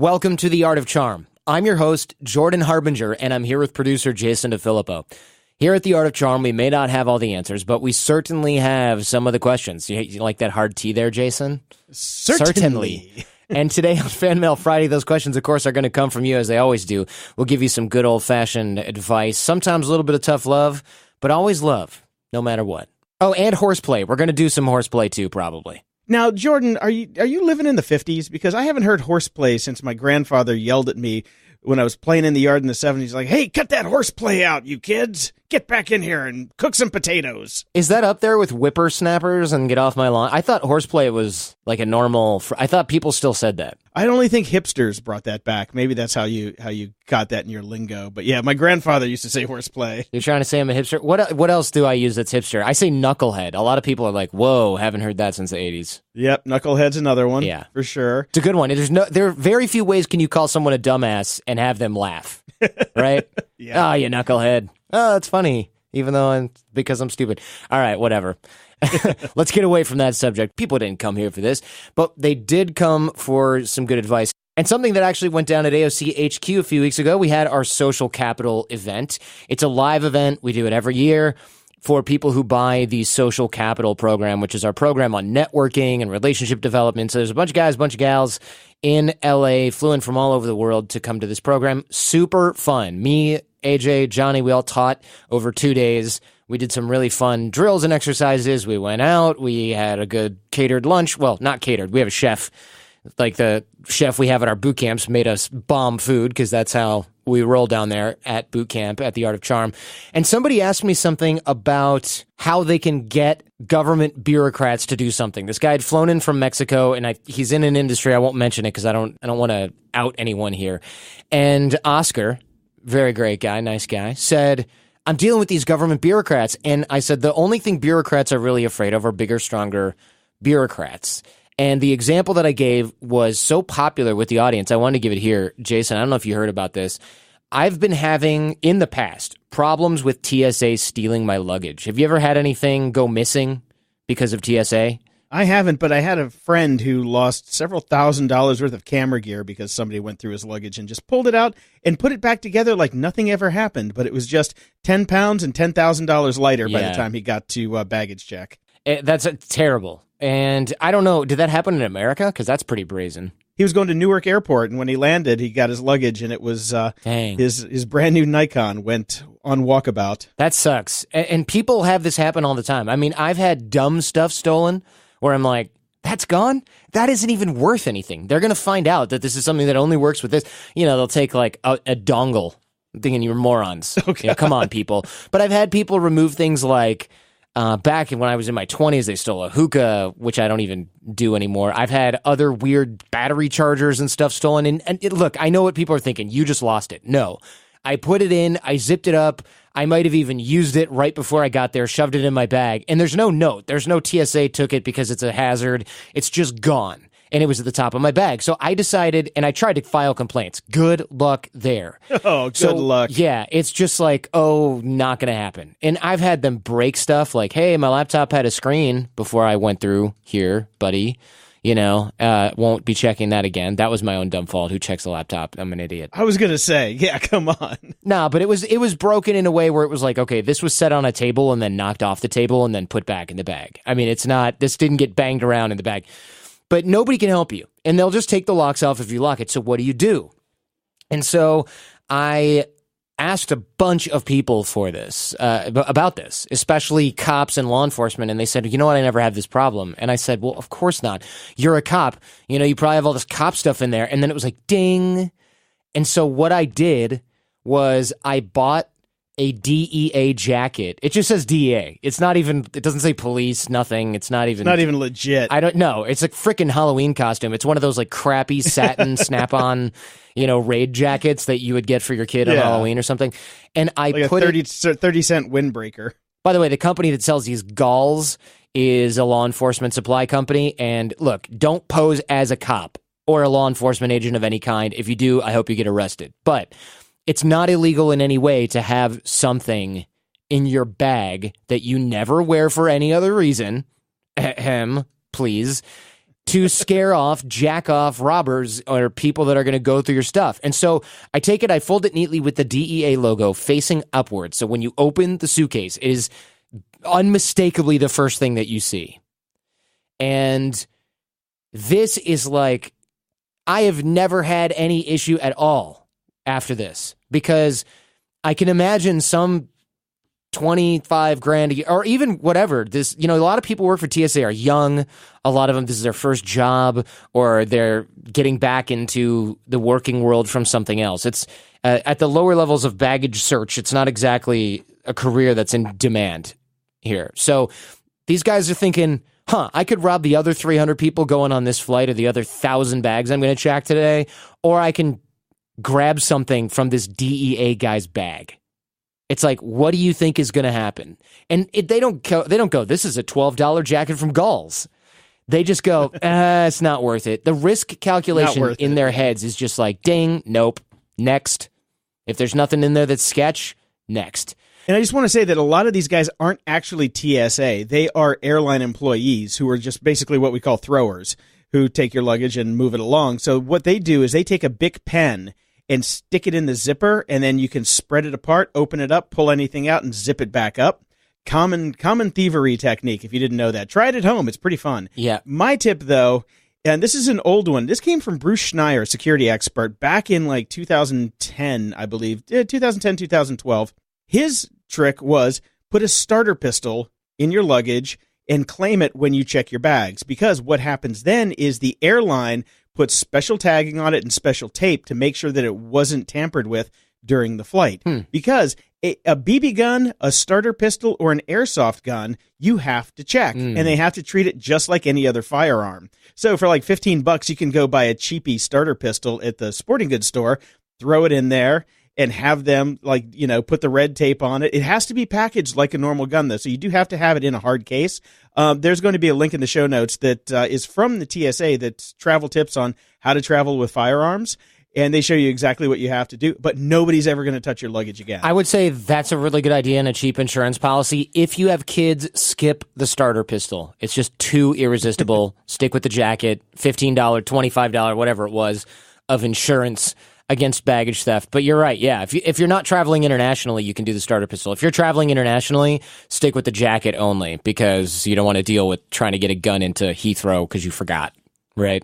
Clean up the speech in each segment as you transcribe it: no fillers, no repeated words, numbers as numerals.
Welcome to The Art of Charm. I'm your host, Jordan Harbinger, and I'm here with producer Jason DeFilippo. Here at The Art of Charm, we may not have all the answers, but we certainly have some of the questions. You like that hard T there, Jason? Certainly. And today on Fan Mail Friday, those questions, of course, are going to come from you, as they always do. We'll give you some good old-fashioned advice, sometimes a little bit of tough love, but always love, no matter what. Oh, and horseplay. We're going to do some horseplay, too, probably. Now, Jordan, are you living in the 50s? Because I haven't heard horseplay since my grandfather yelled at me when I was playing in the yard in the 70s, like, hey, cut that horseplay out, you kids. Get back in here and cook some potatoes. Is that up there with whippersnappers and get off my lawn? I thought horseplay was like a normal... I thought people still said that. I only think hipsters brought that back. Maybe that's how you got that in your lingo. But yeah, my grandfather used to say horseplay. You're trying to say I'm a hipster? What else do I use that's hipster? I say knucklehead. A lot of people are like, whoa, haven't heard that since the 80s. Yep, knucklehead's another one. Yeah. For sure. It's a good one. There are very few ways can you call someone a dumbass and have them laugh, right? Yeah. Oh, you knucklehead. Oh, that's funny, even though because I'm stupid. All right, whatever. Let's get away from that subject. People didn't come here for this, but they did come for some good advice. And something that actually went down at AOC HQ a few weeks ago, we had our Social Capital event. It's a live event. We do it every year for people who buy the Social Capital program, which is our program on networking and relationship development. So there's a bunch of guys, a bunch of gals in LA, flew in from all over the world to come to this program. Super fun. Me, AJ, Johnny, we all taught over 2 days. We did some really fun drills and exercises. We went out. We had a good catered lunch. Well, not catered. We have a chef. Like the chef we have at our boot camps made us bomb food because that's how we roll down there at boot camp at the Art of Charm. And somebody asked me something about how they can get government bureaucrats to do something. This guy had flown in from Mexico, and he's in an industry. I won't mention it because I don't want to out anyone here. And Oscar, very great guy, nice guy, said, I'm dealing with these government bureaucrats. And I said, the only thing bureaucrats are really afraid of are bigger, stronger bureaucrats. And the example that I gave was so popular with the audience, I wanted to give it here. Jason, I don't know if you heard about this. I've been having, in the past, problems with TSA stealing my luggage. Have you ever had anything go missing because of TSA? I haven't, but I had a friend who lost several $1,000s worth of camera gear because somebody went through his luggage and just pulled it out and put it back together like nothing ever happened. But it was just 10 pounds and $10,000 lighter by the time he got to baggage check. That's terrible. And I don't know, did that happen in America? Because that's pretty brazen. He was going to Newark Airport, and when he landed, he got his luggage, and it was his brand new Nikon went on walkabout. That sucks. And people have this happen all the time. I mean, I've had dumb stuff stolen where I'm like, that's gone? That isn't even worth anything. They're going to find out that this is something that only works with this. You know, they'll take like a dongle. I'm thinking you're morons. Okay. You know, come on, people. But I've had people remove things like, back when I was in my 20s, they stole a hookah, which I don't even do anymore. I've had other weird battery chargers and stuff stolen. And look, I know what people are thinking. You just lost it. No. I put it in. I zipped it up. I might have even used it right before I got there, shoved it in my bag. And there's no note. There's no TSA took it because it's a hazard. It's just gone. And it was at the top of my bag. So I decided, and I tried to file complaints. Good luck there. Oh, good luck. Yeah, it's just like, oh, not going to happen. And I've had them break stuff like, hey, my laptop had a screen before I went through here, buddy. You know, won't be checking that again. That was my own dumb fault. Who checks the laptop? I'm an idiot. I was going to say, yeah, come on. Nah, but it was broken in a way where it was like, okay, this was set on a table and then knocked off the table and then put back in the bag. I mean, this didn't get banged around in the bag. But nobody can help you, and they'll just take the locks off if you lock it. So what do you do? And so I asked a bunch of people for this, about this, especially cops and law enforcement, and they said, you know what, I never had this problem. And I said, well, of course not. You're a cop. You know, you probably have all this cop stuff in there. And then it was like, ding. And so what I did was I bought a DEA jacket. It just says DEA. It doesn't say police, nothing. It's not even legit. I don't know. It's a freaking Halloween costume. It's one of those like crappy satin snap-on, raid jackets that you would get for your kid on Halloween or something. And I like put a 30-cent windbreaker. By the way, the company that sells these galls is a law enforcement supply company. And look, don't pose as a cop or a law enforcement agent of any kind. If you do, I hope you get arrested. But it's not illegal in any way to have something in your bag that you never wear for any other reason. Please. to scare off, jack off robbers or people that are going to go through your stuff. And so I take it, I fold it neatly with the DEA logo facing upwards. So when you open the suitcase, it is unmistakably the first thing that you see. And this is like, I have never had any issue at all after this, because I can imagine some 25 grand a year, or even whatever. This, a lot of people work for TSA are young. A lot of them, this is their first job, or they're getting back into the working world from something else. It's at the lower levels of baggage search. It's not exactly a career that's in demand here. So these guys are thinking, I could rob the other 300 people going on this flight, or the other 1,000 bags I'm going to check today, or I can grab something from this DEA guy's bag. It's like, what do you think is going to happen? And they don't go, this is a $12 jacket from Gauls. They just go, it's not worth it. The risk calculation in their heads is just like, ding, nope, next. If there's nothing in there that's sketch, next. And I just want to say that a lot of these guys aren't actually TSA. They are airline employees who are just basically what we call throwers, who take your luggage and move it along. So what they do is they take a Bic pen and stick it in the zipper, and then you can spread it apart, open it up, pull anything out, and zip it back up. Common thievery technique, if you didn't know that. Try it at home. It's pretty fun. Yeah. My tip, though, and this is an old one. This came from Bruce Schneier, security expert, back in like 2010, I believe. 2010, 2012. His trick was put a starter pistol in your luggage and claim it when you check your bags. Because what happens then is the airline puts special tagging on it and special tape to make sure that it wasn't tampered with during the flight. Because a BB gun, a starter pistol, or an airsoft gun, you have to check. And they have to treat it just like any other firearm. So for like $15, you can go buy a cheapy starter pistol at the sporting goods store, throw it in there, and have them, put the red tape on it. It has to be packaged like a normal gun, though, so you do have to have it in a hard case. There's going to be a link in the show notes that is from the TSA, that's travel tips on how to travel with firearms, and they show you exactly what you have to do, but nobody's ever going to touch your luggage again. I would say that's a really good idea and a cheap insurance policy. If you have kids, skip the starter pistol. It's just too irresistible. Stick with the jacket, $15, $25, whatever it was, of insurance against baggage theft. But you're right, yeah. If you're not traveling internationally, you can do the starter pistol. If you're traveling internationally, stick with the jacket only, because you don't want to deal with trying to get a gun into Heathrow because you forgot, right?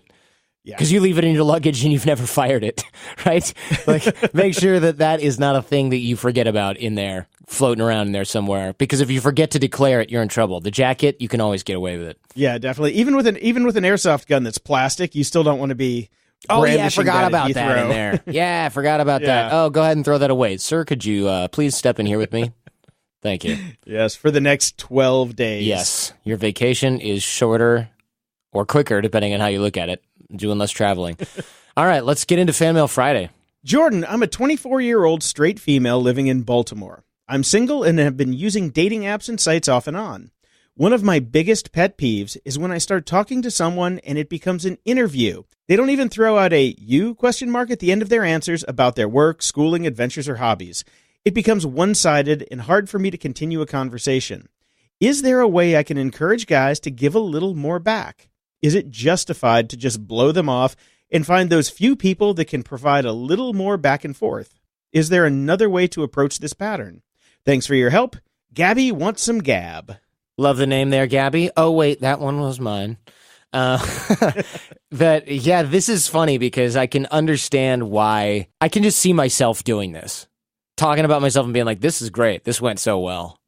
Yeah. Because you leave it in your luggage and you've never fired it, right? Like, make sure that is not a thing that you forget about in there, floating around in there somewhere. Because if you forget to declare it, you're in trouble. The jacket, you can always get away with it. Yeah, definitely. Even with an airsoft gun that's plastic, you still don't want to be. Oh, yeah, I forgot about that in there. Yeah, I forgot about that. Oh, go ahead and throw that away. Sir, could you please step in here with me? Thank you. Yes, for the next 12 days. Yes, your vacation is shorter or quicker, depending on how you look at it, doing less traveling. All right, let's get into Fan Mail Friday. Jordan, I'm a 24-year-old straight female living in Baltimore. I'm single and have been using dating apps and sites off and on. One of my biggest pet peeves is when I start talking to someone and it becomes an interview. They don't even throw out a "you?" at the end of their answers about their work, schooling, adventures, or hobbies. It becomes one-sided and hard for me to continue a conversation. Is there a way I can encourage guys to give a little more back? Is it justified to just blow them off and find those few people that can provide a little more back and forth? Is there another way to approach this pattern? Thanks for your help. Gabby wants some gab. Love the name there, Gabby. Oh, wait, that one was mine. This is funny because I can understand why. I can just see myself doing this. Talking about myself and being like, this is great. This went so well.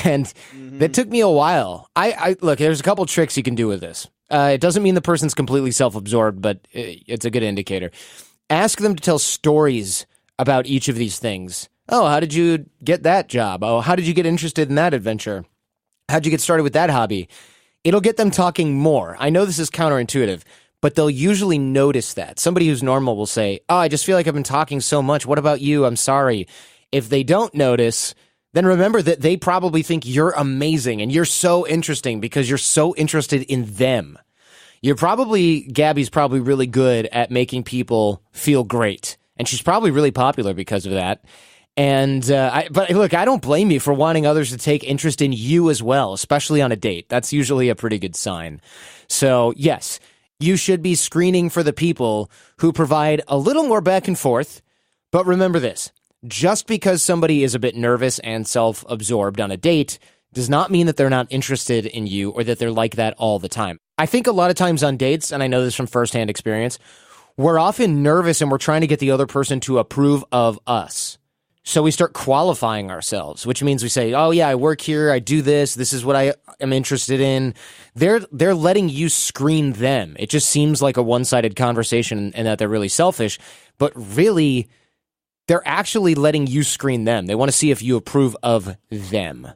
And that took me a while. I look, there's a couple tricks you can do with this. It doesn't mean the person's completely self-absorbed, but it's a good indicator. Ask them to tell stories about each of these things. Oh, how did you get that job? Oh, how did you get interested in that adventure? How'd you get started with that hobby? It'll get them talking more. I know this is counterintuitive, but they'll usually notice that. Somebody who's normal will say, oh, I just feel like I've been talking so much. What about you? I'm sorry. If they don't notice, then remember that they probably think you're amazing and you're so interesting because you're so interested in them. Gabby's probably really good at making people feel great. And she's probably really popular because of that. And but look, I don't blame you for wanting others to take interest in you as well, especially on a date. That's usually a pretty good sign. So yes, You should be screening for the people who provide a little more back and forth. But remember this, just because somebody is a bit nervous and self-absorbed on a date does not mean that they're not interested in you or that they're like that all the time. I think a lot of times on dates, and I know this from firsthand experience, we're often nervous and we're trying to get the other person to approve of us. So we start qualifying ourselves, which means we say, oh yeah, I work here, I do this, this is what I am interested in. They're letting you screen them. It just seems like a one-sided conversation and that they're really selfish, but really, they're actually letting you screen them. They want to see if you approve of them.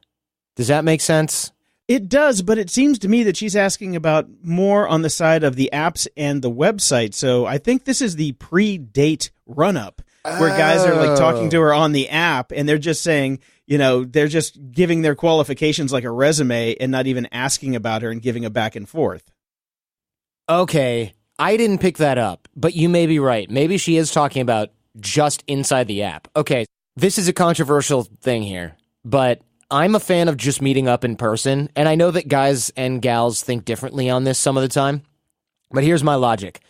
Does that make sense? It does, but it seems to me that she's asking about more on the side of the apps and the website. So I think this is the pre-date run-up, where guys are like talking to her on the app and they're just saying, they're just giving their qualifications like a resume and not even asking about her and giving a back and forth. Okay, I didn't pick that up, but you may be right. Maybe she is talking about just inside the app. Okay, this is a controversial thing here, but I'm a fan of just meeting up in person, and I know that guys and gals think differently on this some of the time, but here's my logic.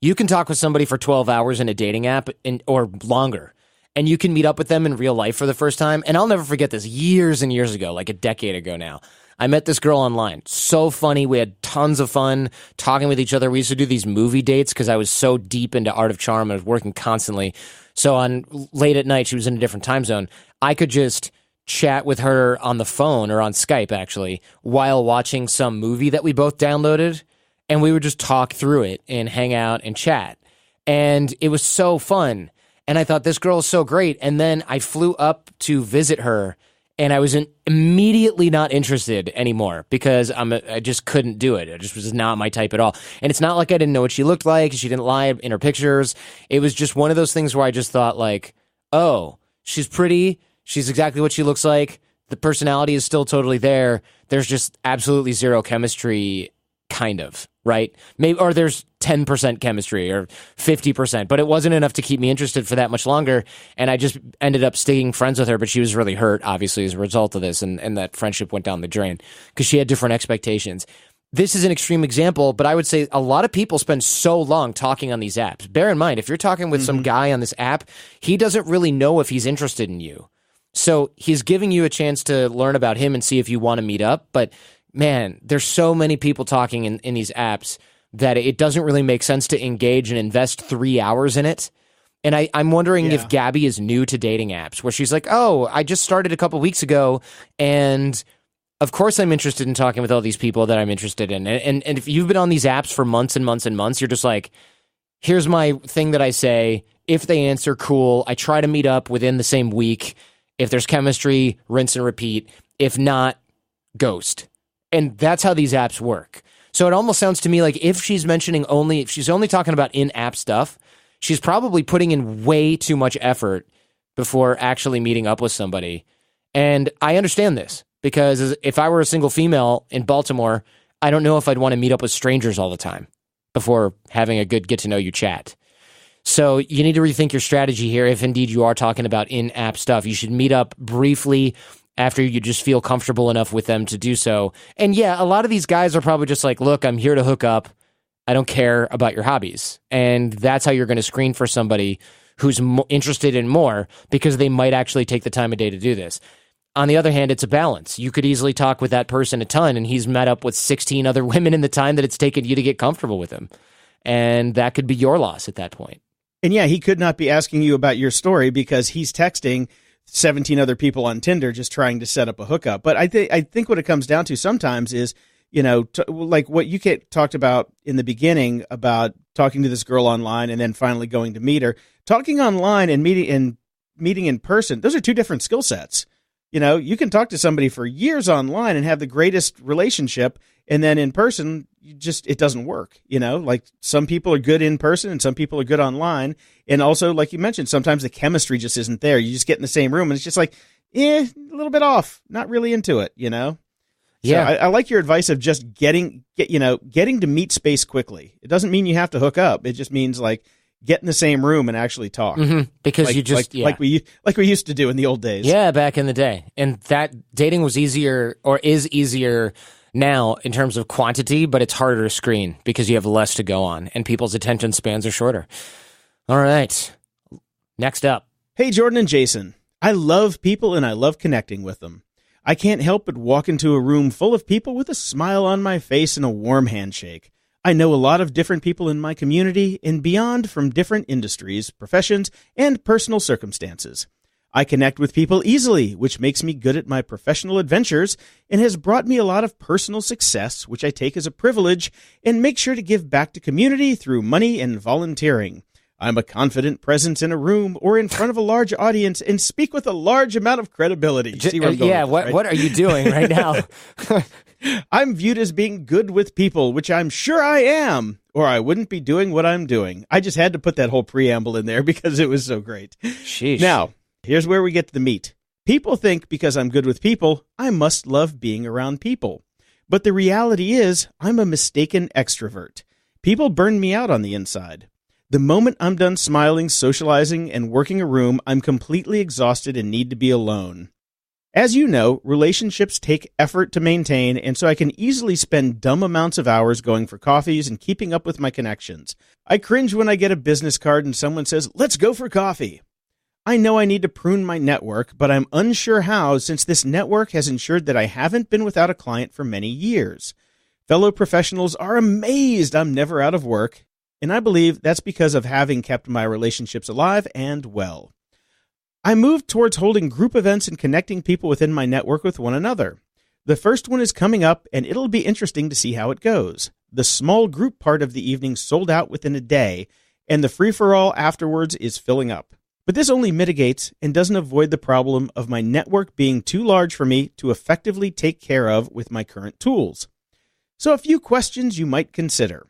You can talk with somebody for 12 hours in a dating app or longer, and you can meet up with them in real life for the first time. And I'll never forget this, years and years ago, like a decade ago now. I met this girl online. So funny. We had tons of fun talking with each other. We used to do these movie dates because I was so deep into Art of Charm. I was working constantly. So on late at night, she was in a different time zone. I could just chat with her on the phone or on Skype, actually, while watching some movie that we both downloaded. And we would just talk through it and hang out and chat. And it was so fun. And I thought, this girl is so great. And then I flew up to visit her, and I was immediately not interested anymore because I just couldn't do it. It just was not my type at all. And it's not like I didn't know what she looked like. She didn't lie in her pictures. It was just one of those things where I just thought, like, oh, she's pretty. She's exactly what she looks like. The personality is still totally there. There's just absolutely zero chemistry, kind of, right? Maybe, or there's 10% chemistry or 50%, but it wasn't enough to keep me interested for that much longer. And I just ended up staying friends with her, but she was really hurt, obviously, as a result of this. And that friendship went down the drain because she had different expectations. This is an extreme example, but I would say a lot of people spend so long talking on these apps. Bear in mind, if you're talking with some guy on this app, he doesn't really know if he's interested in you. So he's giving you a chance to learn about him and see if you want to meet up. But man, there's so many people talking in these apps that it doesn't really make sense to engage and invest 3 hours in it. And I'm wondering if Gabby is new to dating apps, where she's like, oh, I just started a couple weeks ago, and of course I'm interested in talking with all these people that I'm interested in. And if you've been on these apps for months and months and months, you're just like, here's my thing that I say. If they answer, cool. I try to meet up within the same week. If there's chemistry, rinse and repeat. If not, ghost. And that's how these apps work. So it almost sounds to me like if she's only talking about in-app stuff, she's probably putting in way too much effort before actually meeting up with somebody. And I understand this because if I were a single female in Baltimore, I don't know if I'd want to meet up with strangers all the time before having a good get-to-know-you chat. So you need to rethink your strategy here. If indeed you are talking about in-app stuff, you should meet up briefly after you just feel comfortable enough with them to do so. And yeah, a lot of these guys are probably just like, look, I'm here to hook up. I don't care about your hobbies. And that's how you're going to screen for somebody who's interested in more, because they might actually take the time of day to do this. On the other hand, it's a balance. You could easily talk with that person a ton, and he's met up with 16 other women in the time that it's taken you to get comfortable with him. And that could be your loss at that point. And yeah, he could not be asking you about your story because he's texting 17 other people on Tinder just trying to set up a hookup. But I think what it comes down to sometimes is, like what you talked about in the beginning about talking to this girl online and then finally going to meet her. Talking online and meeting in person, those are two different skill sets. You can talk to somebody for years online and have the greatest relationship, and then in person, it doesn't work. Like some people are good in person and some people are good online. And also, like you mentioned, sometimes the chemistry just isn't there. You just get in the same room and it's just like, a little bit off, not really into it, Yeah. So I like your advice of just getting to meet space quickly. It doesn't mean you have to hook up. It just means like get in the same room and actually talk. Mm-hmm. Because like we used to do in the old days. Yeah, back in the day. And that dating was easier, or is easier, now in terms of quantity, but it's harder to screen because you have less to go on and people's attention spans are shorter. All right. Next up. Hey, Jordan and Jason. I love people and I love connecting with them. I can't help but walk into a room full of people with a smile on my face and a warm handshake. I know a lot of different people in my community and beyond from different industries, professions, and personal circumstances. I connect with people easily, which makes me good at my professional adventures and has brought me a lot of personal success, which I take as a privilege and make sure to give back to community through money and volunteering. I'm a confident presence in a room or in front of a large audience and speak with a large amount of credibility. See where I'm going with this, right? What are you doing right now? I'm viewed as being good with people, which I'm sure I am, or I wouldn't be doing what I'm doing. I just had to put that whole preamble in there because it was so great. Sheesh. Now, here's where we get to the meat. People think because I'm good with people, I must love being around people. But the reality is, I'm a mistaken extrovert. People burn me out on the inside. The moment I'm done smiling, socializing, and working a room, I'm completely exhausted and need to be alone. As you know, relationships take effort to maintain, and so I can easily spend dumb amounts of hours going for coffees and keeping up with my connections. I cringe when I get a business card and someone says, "Let's go for coffee." I know I need to prune my network, but I'm unsure how since this network has ensured that I haven't been without a client for many years. Fellow professionals are amazed I'm never out of work, and I believe that's because of having kept my relationships alive and well. I moved towards holding group events and connecting people within my network with one another. The first one is coming up, and it'll be interesting to see how it goes. The small group part of the evening sold out within a day, and the free-for-all afterwards is filling up. But this only mitigates and doesn't avoid the problem of my network being too large for me to effectively take care of with my current tools. So a few questions you might consider.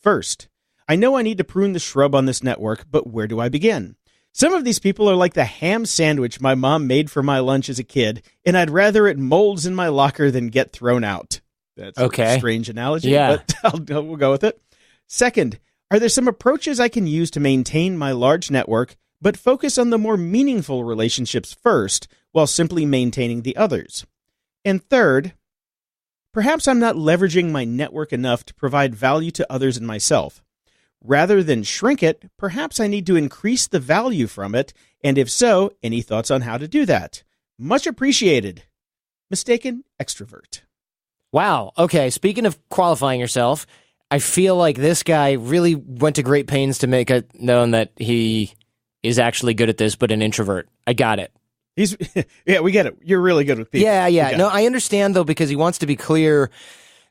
First, I know I need to prune the shrub on this network, but where do I begin? Some of these people are like the ham sandwich my mom made for my lunch as a kid, and I'd rather it molds in my locker than get thrown out. That's okay. A strange analogy, but we'll go with it. Second, are there some approaches I can use to maintain my large network, but focus on the more meaningful relationships first, while simply maintaining the others? And third, perhaps I'm not leveraging my network enough to provide value to others and myself. Rather than shrink it, perhaps I need to increase the value from it, and if so, any thoughts on how to do that? Much appreciated. Mistaken extrovert. Wow. Okay, speaking of qualifying yourself, I feel like this guy really went to great pains to make it known that he is actually good at this, but an introvert. I got it. Yeah, we get it. You're really good with people. Yeah. No, I understand, though, because he wants to be clear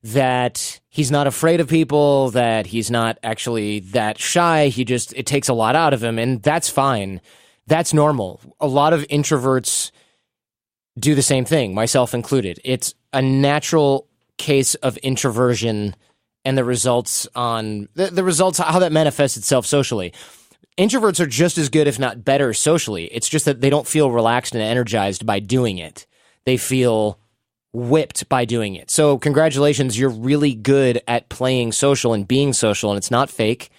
that he's not afraid of people, that he's not actually that shy. It takes a lot out of him, and that's fine. That's normal. A lot of introverts do the same thing, myself included. It's a natural case of introversion and the results on the results, how that manifests itself socially. Introverts are just as good, if not better, socially. It's just that they don't feel relaxed and energized by doing it. They feel whipped by doing it. So congratulations, you're really good at playing social and being social, and it's not fake,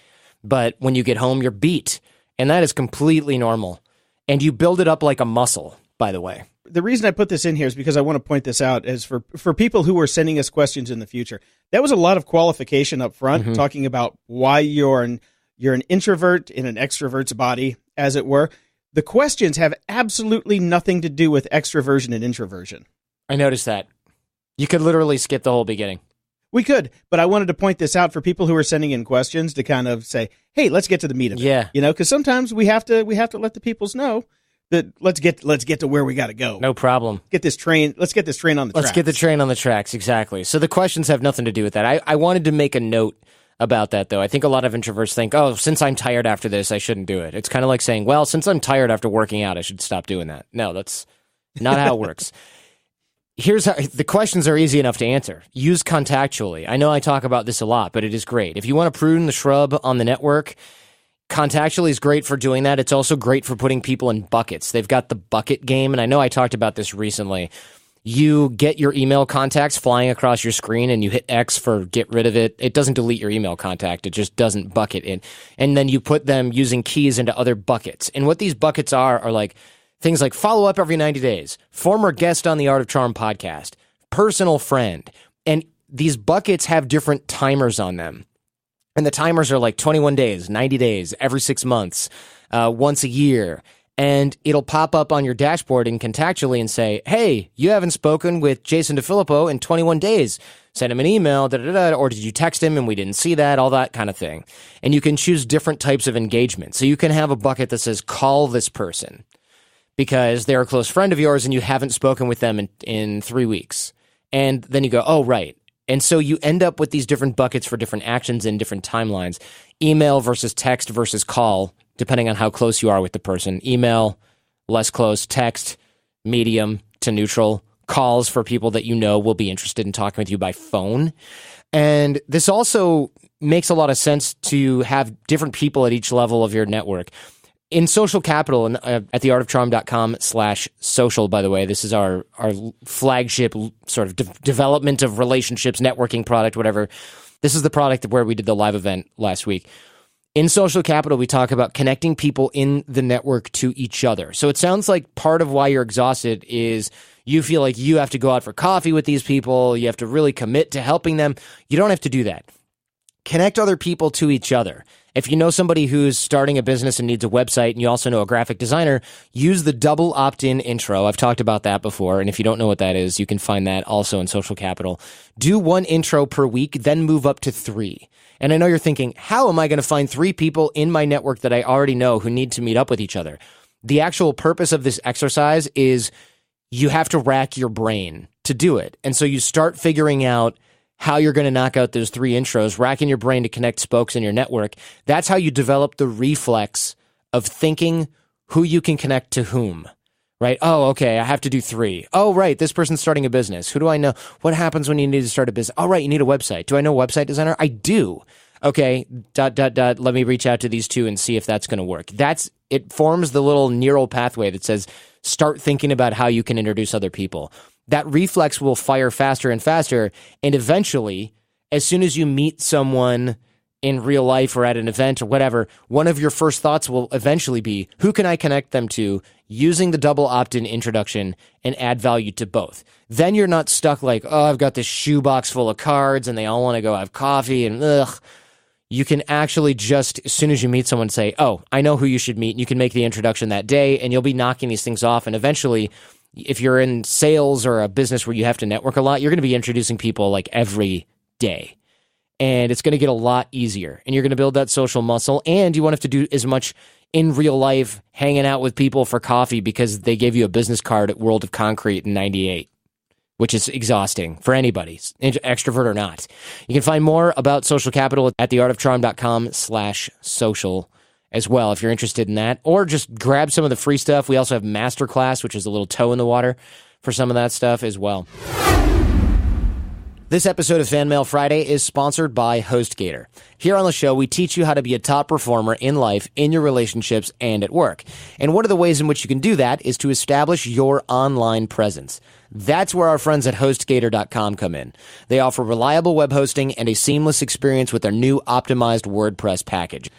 but when you get home, you're beat, and that is completely normal. And you build it up like a muscle, by the way. The reason I put this in here is because I want to point this out as for people who are sending us questions in the future. That was a lot of qualification up front, talking about why you're an introvert in an extrovert's body, as it were. The questions have absolutely nothing to do with extroversion and introversion. I noticed that. You could literally skip the whole beginning. We could, but I wanted to point this out for people who are sending in questions to kind of say, "Hey, let's get to the meat of it." Yeah, because sometimes we have to let the peoples know that let's get to where we got to go. No problem. Let's get this train on the tracks. Let's get the train on the tracks. Exactly. So the questions have nothing to do with that. I wanted to make a note about that, though. I think a lot of introverts think, "Oh, since I'm tired after this, I shouldn't do it." It's kind of like saying, "Well, since I'm tired after working out, I should stop doing that." No, that's not how it works. Here's how the questions are easy enough to answer. Use contactually. I know I talk about this a lot, but it is great. If you want to prune the shrub on the network, contactually is great for doing that. It's also great for putting people in buckets. They've got the bucket game, and I know I talked about this recently. You get your email contacts flying across your screen, and you hit X for get rid of it. It doesn't delete your email contact. It just doesn't bucket it. And then you put them using keys into other buckets. And what these buckets are like things like follow up every 90 days, former guest on the Art of Charm podcast, personal friend, And these buckets have different timers on them. And the timers are like 21 days, 90 days, every 6 months, once a year. And it'll pop up on your dashboard and contactually and say, hey, you haven't spoken with Jason DeFilippo in 21 days. Send him an email, or did you text him and we didn't see that, all that kind of thing. And you can choose different types of engagement. So you can have a bucket that says, call this person because they're a close friend of yours and you haven't spoken with them in 3 weeks. And then you go, oh, right. And so you end up with these different buckets for different actions in different timelines. Email versus text versus call, depending on how close you are with the person. Email, less close. Text, medium to neutral. Calls for people that you know will be interested in talking with you by phone. And this also makes a lot of sense to have different people at each level of your network. In Social Capital, and at theartofcharm.com/social, by the way, this is our flagship sort of development of relationships, networking product, whatever. This is the product where we did the live event last week. In Social Capital, we talk about connecting people in the network to each other. So it sounds like part of why you're exhausted is you feel like you have to go out for coffee with these people. You have to really commit to helping them. You don't have to do that. Connect other people to each other. If you know somebody who's starting a business and needs a website and you also know a graphic designer, use the double opt-in intro. I've talked about that before, and if you don't know what that is, you can find that also in Social Capital. Do 1 intro per week, then move up to 3. And I know you're thinking, how am I going to find 3 people in my network that I already know who need to meet up with each other? The actual purpose of this exercise is you have to rack your brain to do it. And so you start figuring out how you're going to knock out those 3 intros, racking your brain to connect spokes in your network. That's how you develop the reflex of thinking who you can connect to whom, right? Oh, okay, I have to do 3. Oh, right, this person's starting a business. Who do I know? What happens when you need to start a business? Oh, right, you need a website. Do I know a website designer? I do. Okay, ... Let me reach out to these 2 and see if that's going to work. It forms the little neural pathway that says, start thinking about how you can introduce other people. That reflex will fire faster and faster, and eventually, as soon as you meet someone in real life or at an event or whatever, one of your first thoughts will eventually be, who can I connect them to using the double opt-in introduction and add value to both? Then you're not stuck like, oh, I've got this shoebox full of cards and they all want to go have coffee and ugh. You can actually just, as soon as you meet someone, say, oh, I know who you should meet. And you can make the introduction that day and you'll be knocking these things off. And eventually, if you're in sales or a business where you have to network a lot, you're going to be introducing people like every day. And it's going to get a lot easier. And you're going to build that social muscle. And you won't have to do as much in real life hanging out with people for coffee because they gave you a business card at World of Concrete in 98, which is exhausting for anybody, extrovert or not. You can find more about Social Capital at theartofcharm.com/social as well, if you're interested in that, or just grab some of the free stuff. We also have Masterclass, which is a little toe in the water for some of that stuff as well. This episode of Fan Mail Friday is sponsored by HostGator. Here on the show, we teach you how to be a top performer in life, in your relationships, and at work. And one of the ways in which you can do that is to establish your online presence. That's where our friends at HostGator.com come in. They offer reliable web hosting and a seamless experience with their new optimized WordPress package.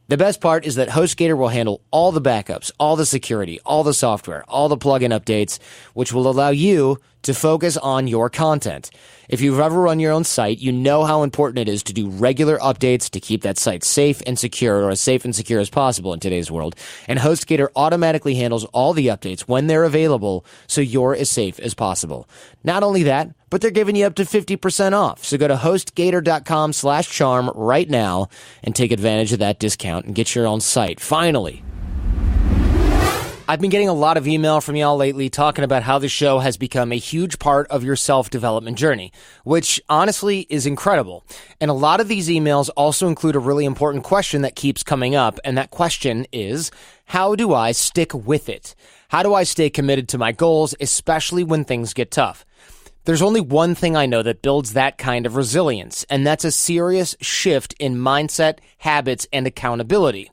The best part is that HostGator will handle all the backups, all the security, all the software, all the plugin updates, which will allow you to focus on your content. If you've ever run your own site, you know how important it is to do regular updates to keep that site safe and secure, or as safe and secure as possible in today's world. And HostGator automatically handles all the updates when they're available, so you're as safe as possible. Not only that, but they're giving you up to 50% off. So go to HostGator.com/charm right now and take advantage of that discount and get your own site. Finally. I've been getting a lot of email from y'all lately talking about how the show has become a huge part of your self-development journey, which honestly is incredible. And a lot of these emails also include a really important question that keeps coming up, and that question is, how do I stick with it? How do I stay committed to my goals, especially when things get tough? There's only one thing I know that builds that kind of resilience, and that's a serious shift in mindset, habits, and accountability,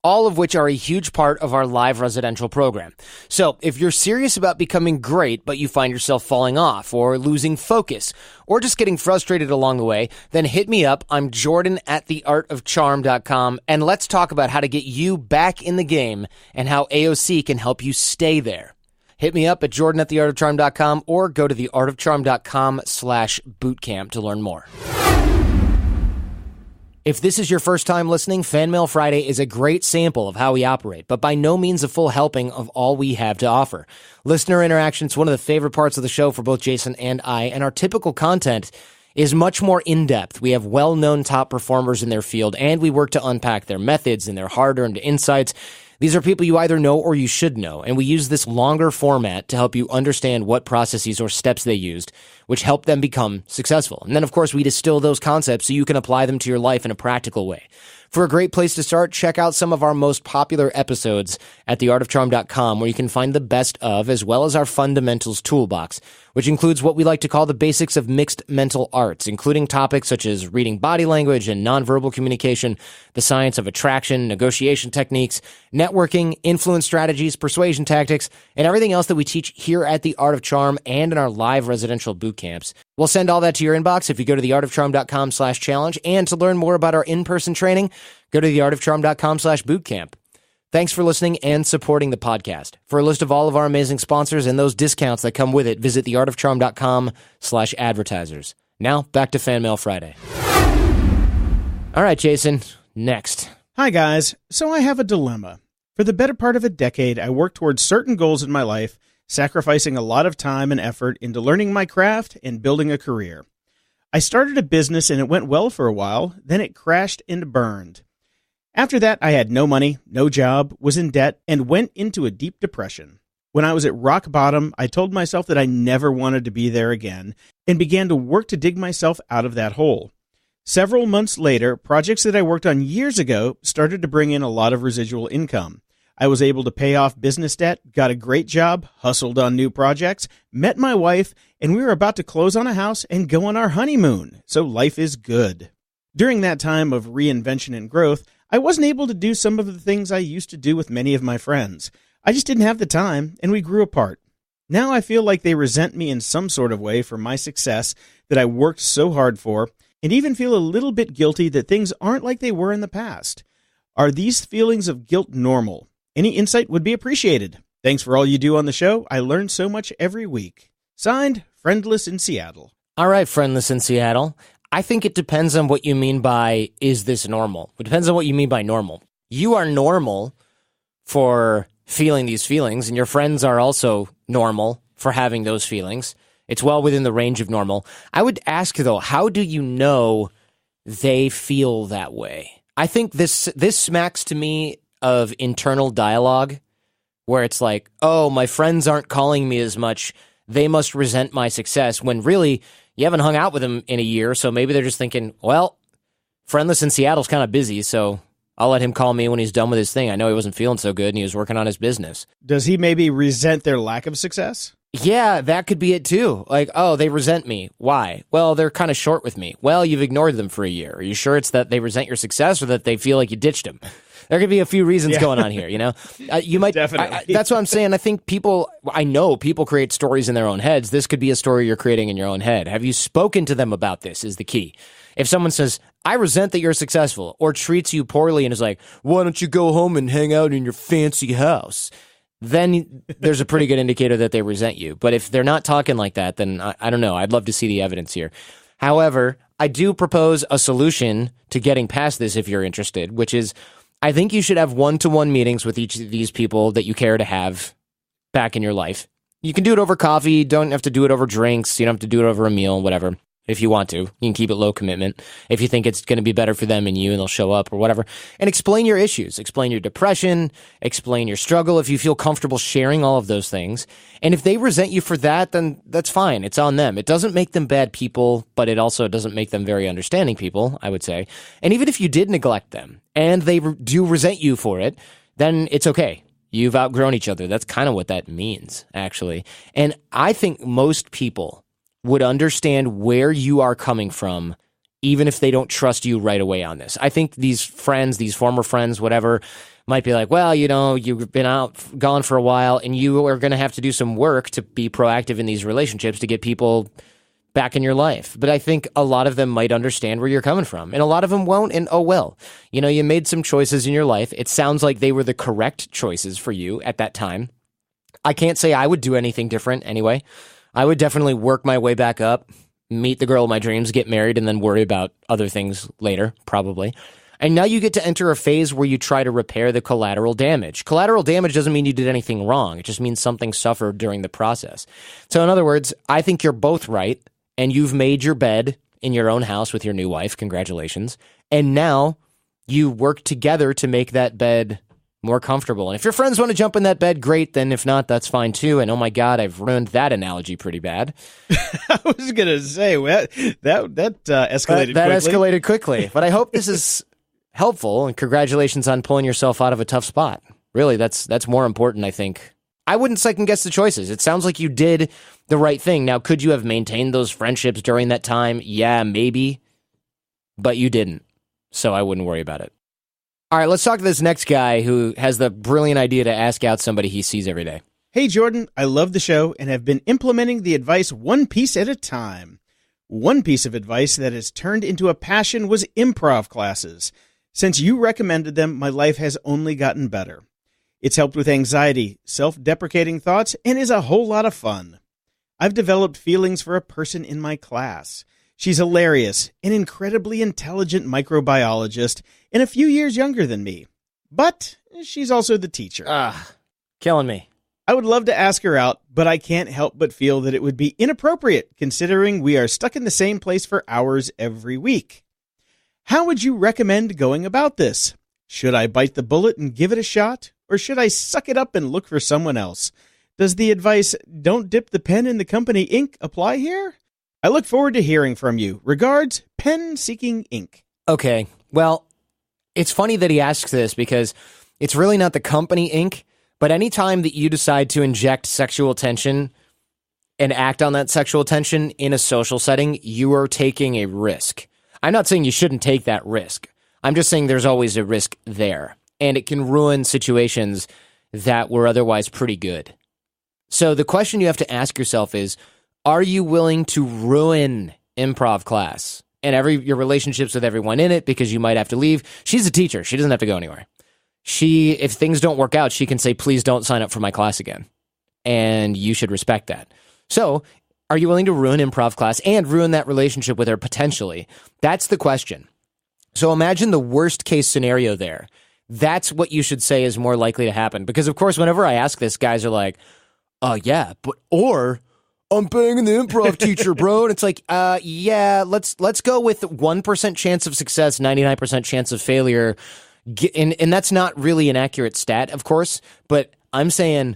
all of which are a huge part of our live residential program. So if you're serious about becoming great, but you find yourself falling off or losing focus or just getting frustrated along the way, then hit me up. I'm Jordan at theartofcharm.com, and let's talk about how to get you back in the game and how AOC can help you stay there. Hit me up at jordan@theartofcharm.com or go to theartofcharm.com/bootcamp to learn more. If this is your first time listening, Fan Mail Friday is a great sample of how we operate, but by no means a full helping of all we have to offer. Listener interaction is one of the favorite parts of the show for both Jason and I, and our typical content is much more in-depth. We have well-known top performers in their field, and we work to unpack their methods and their hard-earned insights. These are people you either know or you should know, and we use this longer format to help you understand what processes or steps they used, which help them become successful. And then, of course, we distill those concepts so you can apply them to your life in a practical way. For a great place to start, check out some of our most popular episodes at theartofcharm.com, where you can find the best of, as well as our fundamentals toolbox, which includes what we like to call the basics of mixed mental arts, including topics such as reading body language and nonverbal communication, the science of attraction, negotiation techniques, networking, influence strategies, persuasion tactics, and everything else that we teach here at The Art of Charm and in our live residential boot camps. We'll send all that to your inbox if you go to theartofcharm.com/challenge. And to learn more about our in-person training, go to theartofcharm.com/bootcamp. Thanks for listening and supporting the podcast. For a list of all of our amazing sponsors and those discounts that come with it, visit theartofcharm.com/advertisers. Now, back to Fan Mail Friday. All right, Jason, next. Hi, guys. So I have a dilemma. For the better part of a decade, I worked towards certain goals in my life, sacrificing a lot of time and effort into learning my craft and building a career. I started a business and it went well for a while, then it crashed and burned. After that, I had no money, no job, was in debt, and went into a deep depression. When I was at rock bottom, I told myself that I never wanted to be there again and began to work to dig myself out of that hole. Several months later, projects that I worked on years ago started to bring in a lot of residual income. I was able to pay off business debt, got a great job, hustled on new projects, met my wife, and we were about to close on a house and go on our honeymoon. So life is good. During that time of reinvention and growth, I wasn't able to do some of the things I used to do with many of my friends. I just didn't have the time, and we grew apart. Now I feel like they resent me in some sort of way for my success that I worked so hard for, and even feel a little bit guilty that things aren't like they were in the past. Are these feelings of guilt normal? Any insight would be appreciated. Thanks for all you do on the show. I learn so much every week. Signed, Friendless in Seattle. All right, Friendless in Seattle. I think it depends on what you mean by, is this normal? It depends on what you mean by normal. You are normal for feeling these feelings, and your friends are also normal for having those feelings. It's well within the range of normal. I would ask, though, how do you know they feel that way? I think this smacks to me of internal dialogue, where it's like, oh, my friends aren't calling me as much, they must resent my success, when really, you haven't hung out with them in a year, so maybe they're just thinking, well, Friendless in Seattle's kind of busy, so I'll let him call me when he's done with his thing. I know he wasn't feeling so good, and he was working on his business. Does he maybe resent their lack of success? Yeah, that could be it too. Like, oh, they resent me. Why? Well, they're kind of short with me. Well, you've ignored them for a year. Are you sure it's that they resent your success or that they feel like you ditched them? There could be a few reasons going on here, you know? You might. Definitely. That's what I'm saying. I know people create stories in their own heads. This could be a story you're creating in your own head. Have you spoken to them about this is the key. If someone says, I resent that you're successful, or treats you poorly and is like, why don't you go home and hang out in your fancy house? Then there's a pretty good indicator that they resent you. But if they're not talking like that, then I don't know. I'd love to see the evidence here. However, I do propose a solution to getting past this if you're interested, which is I think you should have one-to-one meetings with each of these people that you care to have back in your life. You can do it over coffee. You don't have to do it over drinks. You don't have to do it over a meal, whatever. If you want to, you can keep it low commitment. If you think it's going to be better for them and you and they'll show up or whatever. And explain your issues. Explain your depression. Explain your struggle if you feel comfortable sharing all of those things. And if they resent you for that, then that's fine. It's on them. It doesn't make them bad people, but it also doesn't make them very understanding people, I would say. And even if you did neglect them and they do resent you for it, then it's okay. You've outgrown each other. That's kind of what that means, actually. And I think most people would understand where you are coming from, even if they don't trust you right away on this. I think these friends, these former friends, whatever, might be like, well, you know, you've been gone for a while, and you are going to have to do some work to be proactive in these relationships to get people back in your life. But I think a lot of them might understand where you're coming from, and a lot of them won't, and oh well. You know, you made some choices in your life. It sounds like they were the correct choices for you at that time. I can't say I would do anything different anyway. I would definitely work my way back up, meet the girl of my dreams, get married, and then worry about other things later, probably. And now you get to enter a phase where you try to repair the collateral damage. Collateral damage doesn't mean you did anything wrong. It just means something suffered during the process. So in other words, I think you're both right, and you've made your bed in your own house with your new wife. Congratulations. And now you work together to make that bed more comfortable. And if your friends want to jump in that bed, great. Then if not, that's fine too. And oh my God, I've ruined that analogy pretty bad. I was going to say, that escalated That quickly. escalated quickly. But I hope this is helpful, and congratulations on pulling yourself out of a tough spot. Really, that's more important, I think. I wouldn't second guess the choices. It sounds like you did the right thing. Now, could you have maintained those friendships during that time? Yeah, maybe. But you didn't. So I wouldn't worry about it. All right, let's talk to this next guy who has the brilliant idea to ask out somebody he sees every day. Hey, Jordan, I love the show and have been implementing the advice one piece at a time. One piece of advice that has turned into a passion was improv classes. Since you recommended them, my life has only gotten better. It's helped with anxiety, self-deprecating thoughts, and is a whole lot of fun. I've developed feelings for a person in my class. She's hilarious, an incredibly intelligent microbiologist, and a few years younger than me. But she's also the teacher. Killing me. I would love to ask her out, but I can't help but feel that it would be inappropriate considering we are stuck in the same place for hours every week. How would you recommend going about this? Should I bite the bullet and give it a shot, or should I suck it up and look for someone else? Does the advice, don't dip the pen in the company ink, apply here? I look forward to hearing from you. Regards, Pen Seeking Ink. Okay, well, it's funny that he asks this because it's really not the company ink, but anytime that you decide to inject sexual tension and act on that sexual tension in a social setting, you are taking a risk. I'm not saying you shouldn't take that risk. I'm just saying there's always a risk there, and it can ruin situations that were otherwise pretty good. So the question you have to ask yourself is, are you willing to ruin improv class and your relationships with everyone in it because you might have to leave? She's a teacher. She doesn't have to go anywhere. If things don't work out, she can say, please don't sign up for my class again. And you should respect that. So are you willing to ruin improv class and ruin that relationship with her potentially? That's the question. So imagine the worst case scenario there. That's what you should say is more likely to happen. Because, of course, whenever I ask this, guys are like, yeah, or I'm banging the improv teacher, bro. And it's like, yeah, let's go with 1% chance of success, 99% chance of failure. And that's not really an accurate stat, of course, but I'm saying,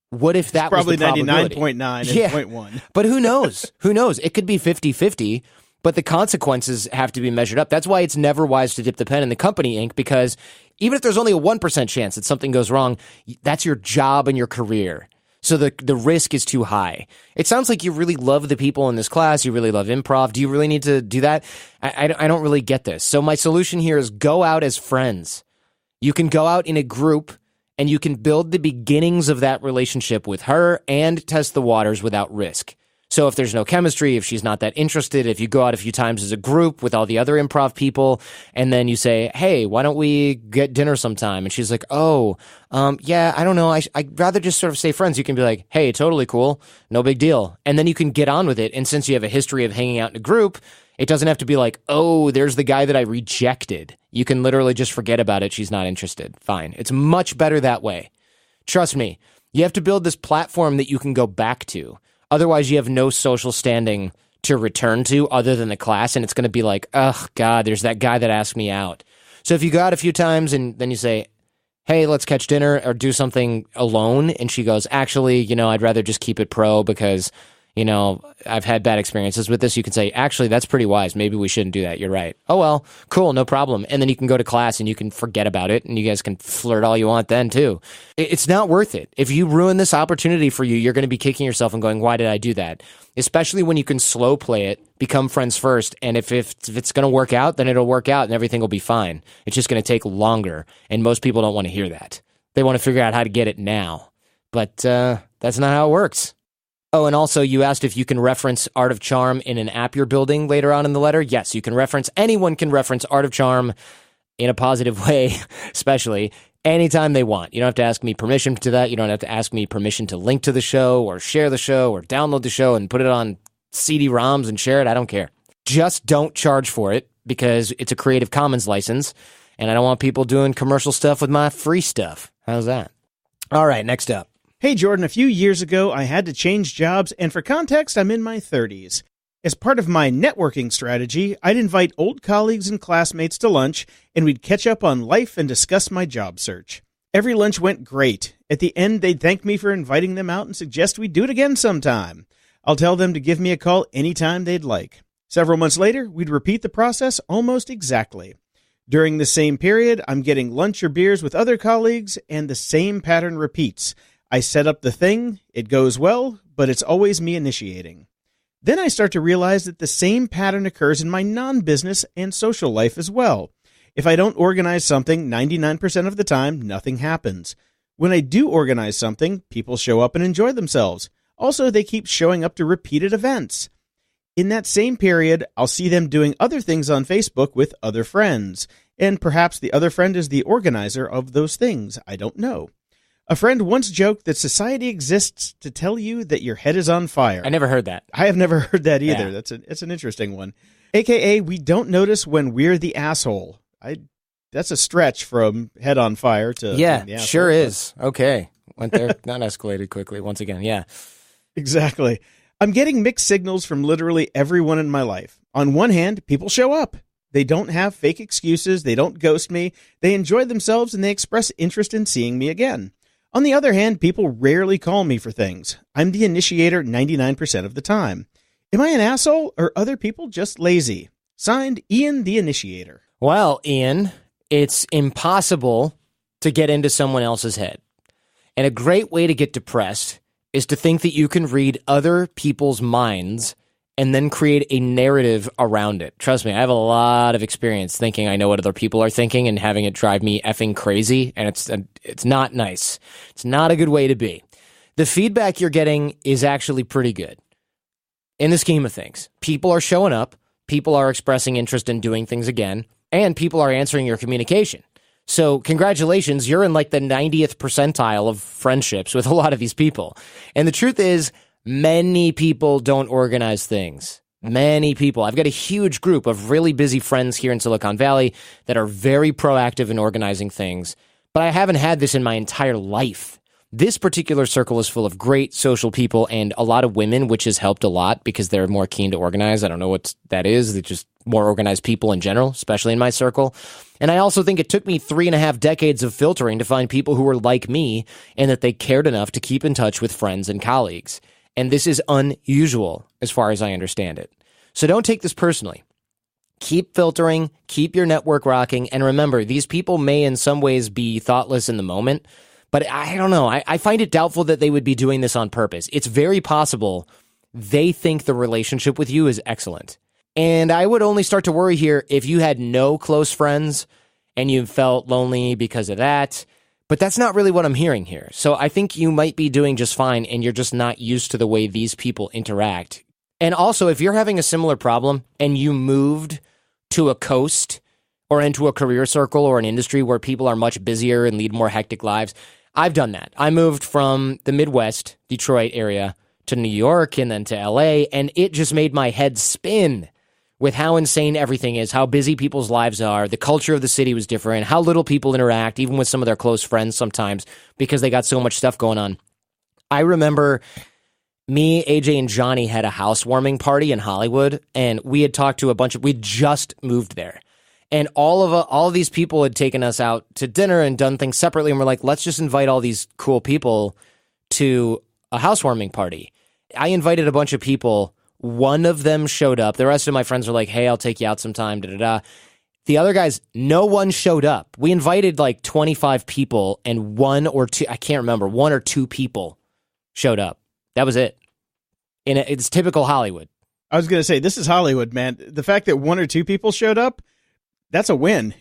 what if that was the probability? Probably 99.9 and 0.1. But who knows? Who knows? It could be 50-50, but the consequences have to be measured up. That's why it's never wise to dip the pen in the company ink, because even if there's only a 1% chance that something goes wrong, that's your job and your career. So the risk is too high. It sounds like you really love the people in this class. You really love improv. Do you really need to do that? I don't really get this. So my solution here is go out as friends. You can go out in a group and you can build the beginnings of that relationship with her and test the waters without risk. So if there's no chemistry, if she's not that interested, if you go out a few times as a group with all the other improv people, and then you say, hey, why don't we get dinner sometime? And she's like, yeah, I don't know. I'd rather just sort of stay friends. You can be like, hey, totally cool. No big deal. And then you can get on with it. And since you have a history of hanging out in a group, it doesn't have to be like, oh, there's the guy that I rejected. You can literally just forget about it. She's not interested. Fine. It's much better that way. Trust me. You have to build this platform that you can go back to. Otherwise, you have no social standing to return to other than the class, and it's going to be like, oh, God, there's that guy that asked me out. So if you go out a few times and then you say, hey, let's catch dinner or do something alone, and she goes, actually, I'd rather just keep it pro because, I've had bad experiences with this. You can say, actually, that's pretty wise. Maybe we shouldn't do that. You're right. Oh, well, cool, no problem. And then you can go to class and you can forget about it, and you guys can flirt all you want then, too. It's not worth it. If you ruin this opportunity for you, you're going to be kicking yourself and going, why did I do that? Especially when you can slow play it, become friends first, and if it's going to work out, then it'll work out and everything will be fine. It's just going to take longer, and most people don't want to hear that. They want to figure out how to get it now. But that's not how it works. Oh, and also you asked if you can reference Art of Charm in an app you're building later on in the letter. Yes, you can reference, anyone can reference Art of Charm in a positive way, especially anytime they want. You don't have to ask me permission to that. You don't have to ask me permission to link to the show or share the show or download the show and put it on CD-ROMs and share it. I don't care. Just don't charge for it because it's a Creative Commons license, and I don't want people doing commercial stuff with my free stuff. How's that? All right, next up. Hey, Jordan, a few years ago, I had to change jobs, and for context, I'm in my 30s. As part of my networking strategy, I'd invite old colleagues and classmates to lunch, and we'd catch up on life and discuss my job search. Every lunch went great. At the end, they'd thank me for inviting them out and suggest we do it again sometime. I'll tell them to give me a call anytime they'd like. Several months later, we'd repeat the process almost exactly. During the same period, I'm getting lunch or beers with other colleagues, and the same pattern repeats. I set up the thing, it goes well, but it's always me initiating. Then I start to realize that the same pattern occurs in my non-business and social life as well. If I don't organize something, 99% of the time, nothing happens. When I do organize something, people show up and enjoy themselves. Also, they keep showing up to repeated events. In that same period, I'll see them doing other things on Facebook with other friends. And perhaps the other friend is the organizer of those things. I don't know. A friend once joked that society exists to tell you that your head is on fire. I never heard that. I have never heard that either. Yeah. It's an interesting one. AKA, we don't notice when we're the asshole. That's a stretch from head on fire to Yeah, the asshole, sure is. Okay. Went there. Not escalated quickly once again. Yeah. Exactly. I'm getting mixed signals from literally everyone in my life. On one hand, people show up. They don't have fake excuses. They don't ghost me. They enjoy themselves and they express interest in seeing me again. On the other hand, people rarely call me for things. I'm the initiator 99% of the time. Am I an asshole or other people just lazy? Signed, Ian the Initiator. Well, Ian, it's impossible to get into someone else's head. And a great way to get depressed is to think that you can read other people's minds and then create a narrative around it. Trust me, I have a lot of experience thinking I know what other people are thinking and having it drive me effing crazy, and it's not nice. It's not a good way to be. The feedback you're getting is actually pretty good. In the scheme of things, people are showing up, people are expressing interest in doing things again, and people are answering your communication. So congratulations, you're in like the 90th percentile of friendships with a lot of these people. And the truth is, many people don't organize things. Many people. I've got a huge group of really busy friends here in Silicon Valley that are very proactive in organizing things, but I haven't had this in my entire life. This particular circle is full of great social people and a lot of women, which has helped a lot because they're more keen to organize. I don't know what that is. They're just more organized people in general, especially in my circle. And I also think it took me 3.5 decades of filtering to find people who were like me and that they cared enough to keep in touch with friends and colleagues. And this is unusual as far as I understand it. So don't take this personally. Keep filtering, keep your network rocking, and remember, these people may in some ways be thoughtless in the moment, but I don't know. I find it doubtful that they would be doing this on purpose. It's very possible they think the relationship with you is excellent. And I would only start to worry here if you had no close friends and you felt lonely because of that. But that's not really what I'm hearing here. So I think you might be doing just fine and you're just not used to the way these people interact. And also, if you're having a similar problem and you moved to a coast or into a career circle or an industry where people are much busier and lead more hectic lives, I've done that. I moved from the Midwest, Detroit area, to New York and then to LA, and it just made my head spin with how insane everything is, how busy people's lives are. The culture of the city was different, how little people interact, even with some of their close friends sometimes, because they got so much stuff going on. I remember me, AJ, and Johnny had a housewarming party in Hollywood, and we had talked to we'd just moved there. And all of these people had taken us out to dinner and done things separately, and we're like, let's just invite all these cool people to a housewarming party. I invited a bunch of people. One of them showed up. The rest of my friends were like, hey, I'll take you out sometime, da-da-da. The other guys, no one showed up. We invited like 25 people, and one or two people showed up. That was it. And it's typical Hollywood. I was going to say, this is Hollywood, man. The fact that 1 or 2 people showed up, that's a win.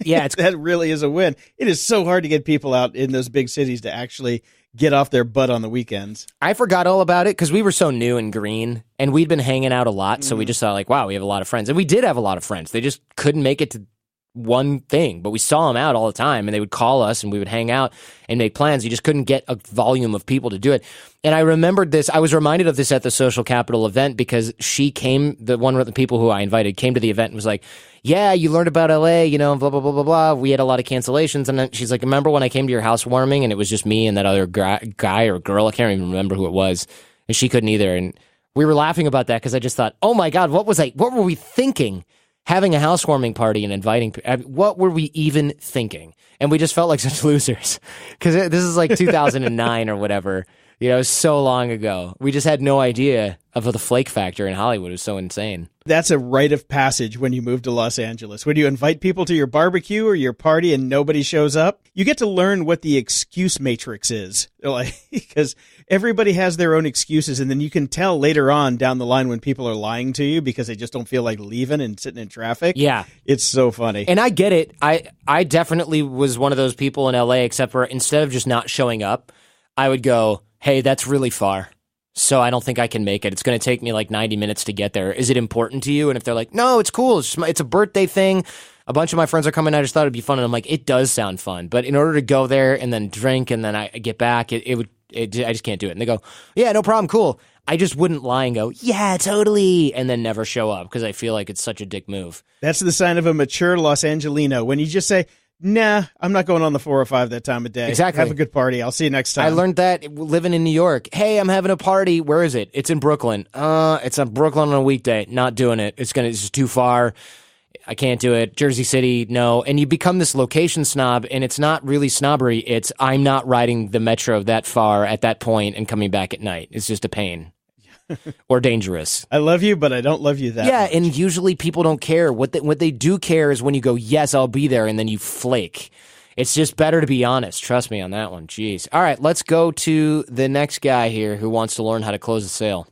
Yeah, that really is a win. It is so hard to get people out in those big cities to actually get off their butt on the weekends. I forgot all about it because we were so new and green, and we'd been hanging out a lot, so we just thought, like, wow, we have a lot of friends. And we did have a lot of friends. They just couldn't make it to one thing, but we saw them out all the time, and they would call us and we would hang out and make plans. You just couldn't get a volume of people to do it. And I remembered this. I was reminded of this at the Social Capital event because she came, one of the people who I invited came to the event and was like, yeah, you learned about LA, blah, blah, blah, blah, blah. We had a lot of cancellations. And then she's like, remember when I came to your housewarming and it was just me and that other guy or girl? I can't even remember who it was. And she couldn't either. And we were laughing about that because I just thought, oh my God, what were we thinking? Having a housewarming party and inviting, what were we even thinking? And we just felt like such losers because this is like 2009 or whatever. So long ago. We just had no idea of the flake factor in Hollywood. It was so insane. That's a rite of passage when you move to Los Angeles. When you invite people to your barbecue or your party and nobody shows up, you get to learn what the excuse matrix is. Because everybody has their own excuses, and then you can tell later on down the line when people are lying to you because they just don't feel like leaving and sitting in traffic. Yeah. It's so funny. And I get it. I definitely was one of those people in LA, except for instead of just not showing up, I would go, hey, that's really far, so I don't think I can make it. It's going to take me like 90 minutes to get there. Is it important to you? And if they're like, no, it's cool. It's a birthday thing. A bunch of my friends are coming. I just thought it'd be fun. And I'm like, it does sound fun. But in order to go there and then drink and then I get back, I just can't do it. And they go, yeah, no problem. Cool. I just wouldn't lie and go, yeah, totally. And then never show up because I feel like it's such a dick move. That's the sign of a mature Los Angelino. When you just say, nah, I'm not going on the 405 that time of day. Exactly. Have a good party. I'll see you next time. I learned that living in New York. Hey, I'm having a party. Where is it? It's in Brooklyn. It's in Brooklyn on a weekday. Not doing it. It's just too far. I can't do it. Jersey City, no. And you become this location snob, and it's not really snobbery. It's I'm not riding the metro that far at that point and coming back at night. It's just a pain. Or dangerous. I love you, but I don't love you that much. And usually people don't care. What they do care is when you go, yes, I'll be there, and then you flake. It's just better to be honest. Trust me on that one. Jeez. All right, let's go to the next guy here who wants to learn how to close a sale.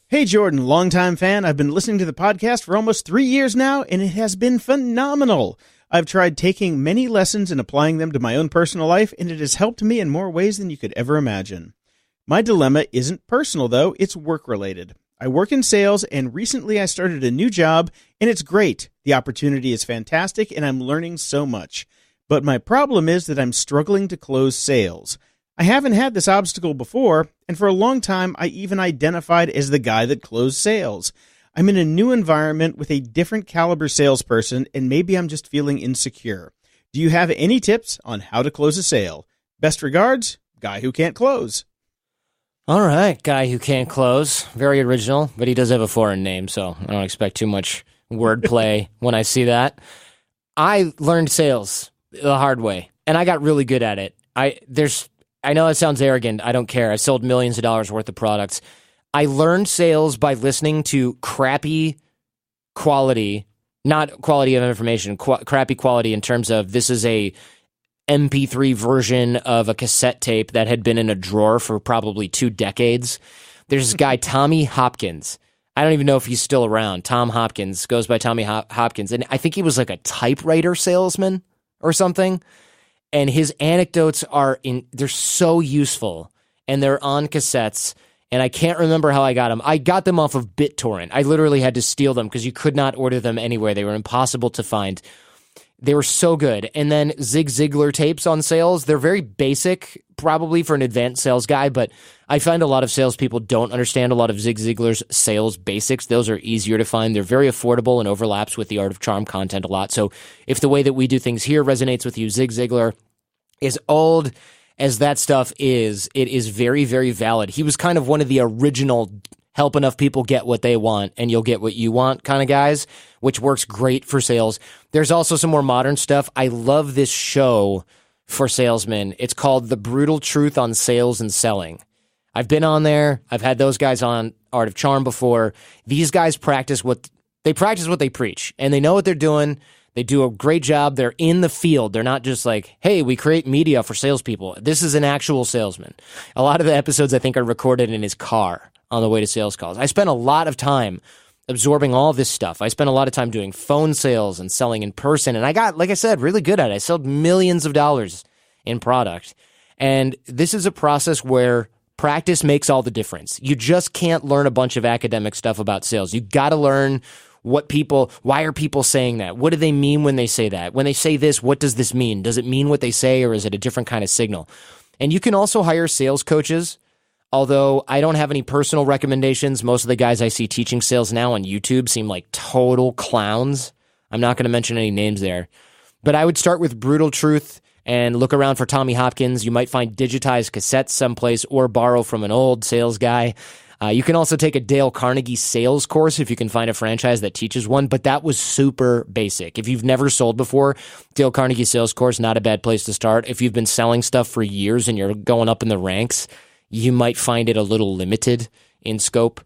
Hey, Jordan, longtime fan. I've been listening to the podcast for almost 3 years now, and it has been phenomenal. I've tried taking many lessons and applying them to my own personal life, and it has helped me in more ways than you could ever imagine. My dilemma isn't personal, though. It's work-related. I work in sales, and recently I started a new job, and it's great. The opportunity is fantastic, and I'm learning so much. But my problem is that I'm struggling to close sales. I haven't had this obstacle before, and for a long time, I even identified as the guy that closed sales. I'm in a new environment with a different caliber salesperson, and maybe I'm just feeling insecure. Do you have any tips on how to close a sale? Best regards, Guy Who Can't Close. All right, Guy Who Can't Close. Very original, but he does have a foreign name, so I don't expect too much wordplay when I see that. I learned sales the hard way, and I got really good at it. I know it sounds arrogant. I don't care. I sold millions of dollars worth of products. I learned sales by listening to crappy quality, not quality of information, crappy quality in terms of this is a MP3 version of a cassette tape that had been in a drawer for probably 2 decades. There's this guy, Tommy Hopkins. I don't even know if he's still around. Tom Hopkins goes by Tommy Hopkins. And I think he was like a typewriter salesman or something. And his anecdotes they're so useful and they're on cassettes. And I can't remember how I got them. I got them off of BitTorrent. I literally had to steal them because you could not order them anywhere. They were impossible to find. They were so good. And then Zig Ziglar tapes on sales. They're very basic, probably for an advanced sales guy, but I find a lot of salespeople don't understand a lot of Zig Ziglar's sales basics. Those are easier to find. They're very affordable and overlaps with the Art of Charm content a lot. So if the way that we do things here resonates with you, Zig Ziglar, as old as that stuff is, it is very, very valid. He was kind of one of the original help enough people get what they want and you'll get what you want kind of guys, which works great for sales. There's also some more modern stuff. I love this show for salesmen. It's called The Brutal Truth on Sales and Selling. I've been on there. I've had those guys on Art of Charm before. These guys practice what they preach, and they know what they're doing. They do a great job. They're in the field. They're not just like, hey, we create media for salespeople. This is an actual salesman. A lot of the episodes, I think, are recorded in his car on the way to sales calls. I spent a lot of time absorbing all this stuff. I spent a lot of time doing phone sales and selling in person. And I got, like I said, really good at it. I sold millions of dollars in product. And this is a process where practice makes all the difference. You just can't learn a bunch of academic stuff about sales. You got to learn why are people saying that? What do they mean when they say that? When they say this, what does this mean? Does it mean what they say, or is it a different kind of signal? And you can also hire sales coaches. Although I don't have any personal recommendations, most of the guys I see teaching sales now on YouTube seem like total clowns. I'm not going to mention any names there. But I would start with Brutal Truth and look around for Tommy Hopkins. You might find digitized cassettes someplace or borrow from an old sales guy. You can also take a Dale Carnegie sales course if you can find a franchise that teaches one, but that was super basic. If you've never sold before, Dale Carnegie sales course, not a bad place to start. If you've been selling stuff for years and you're going up in the ranks, you might find it a little limited in scope.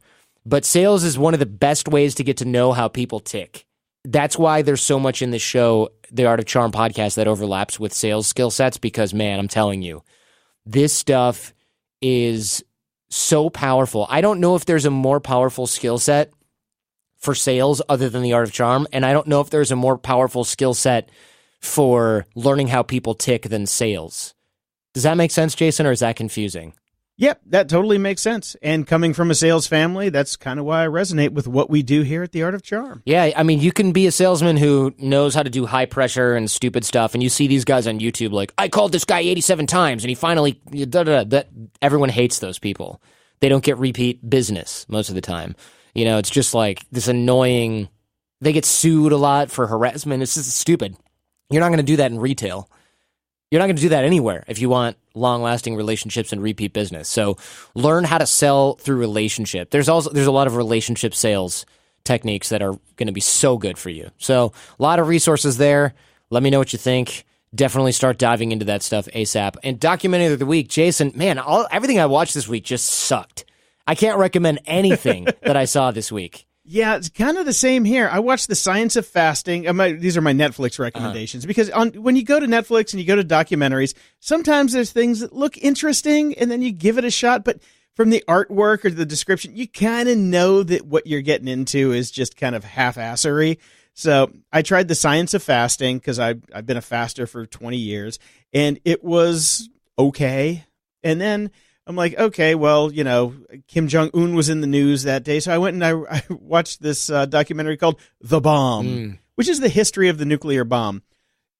But sales is one of the best ways to get to know how people tick. That's why there's so much in this show, the Art of Charm podcast, that overlaps with sales skill sets, because, man, I'm telling you, this stuff is so powerful. I don't know if there's a more powerful skill set for sales other than the Art of Charm, and I don't know if there's a more powerful skill set for learning how people tick than sales. Does that make sense, Jason, or is that confusing? Yep, that totally makes sense. And coming from a sales family, that's kind of why I resonate with what we do here at The Art of Charm. Yeah, I mean, you can be a salesman who knows how to do high pressure and stupid stuff, and you see these guys on YouTube like, I called this guy 87 times, and he finally... That everyone hates those people. They don't get repeat business most of the time. You know, it's just like this annoying... They get sued a lot for harassment. It's just stupid. You're not going to do that in retail. You're not going to do that anywhere if you want long-lasting relationships and repeat business. So learn how to sell through relationship. There's a lot of relationship sales techniques that are going to be so good for you. So a lot of resources there. Let me know what you think. Definitely start diving into that stuff ASAP. And documentary of the week, Jason, man, everything I watched this week just sucked. I can't recommend anything that I saw this week. Yeah, it's kind of the same here. I watched The Science of Fasting. These are my Netflix recommendations, because when you go to Netflix and you go to documentaries, sometimes there's things that look interesting and then you give it a shot, but from the artwork or the description, you kind of know that what you're getting into is just kind of half-assery. So I tried The Science of Fasting because I've been a faster for 20 years, and it was okay. And then I'm like, okay, well, you know, Kim Jong-un was in the news that day, so I went and I watched this documentary called The Bomb, which is the history of the nuclear bomb.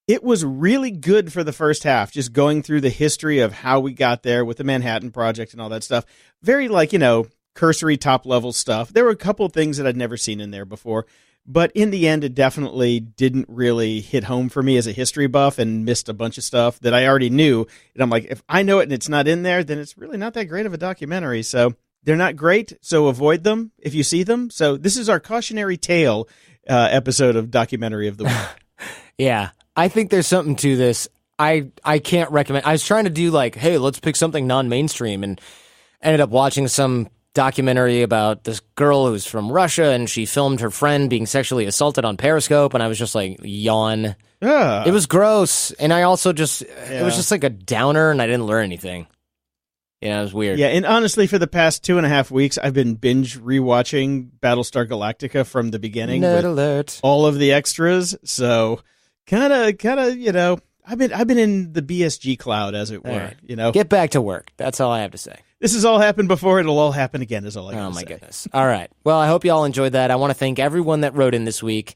It was really good for the first half, just going through the history of how we got there with the Manhattan Project and all that stuff. Very, like, you know, cursory top-level stuff. There were a couple of things that I'd never seen in there before, but in the end, it definitely didn't really hit home for me as a history buff, and missed a bunch of stuff that I already knew. And I'm like, if I know it and it's not in there, then it's really not that great of a documentary. So they're not great, so avoid them if you see them. So this is our cautionary tale episode of Documentary of the Week. Yeah, I think there's something to this. I can't recommend. I was trying to do like, hey, let's pick something non-mainstream, and ended up watching some documentary about this girl who's from Russia, and she filmed her friend being sexually assaulted on Periscope, and I was just like, yawn. It was gross, and I also it was just like a downer, and I didn't learn anything. Yeah, it was weird. Yeah, and honestly, for the past 2.5 weeks, I've been binge rewatching Battlestar Galactica from the beginning. Nerd alert. All of the extras, so kind of, you know, I've been in the BSG cloud, as it were. Right. You know, get back to work. That's all I have to say. This has all happened before. It'll all happen again, is all I have to say. Oh, my goodness. All right. Well, I hope you all enjoyed that. I want to thank everyone that wrote in this week.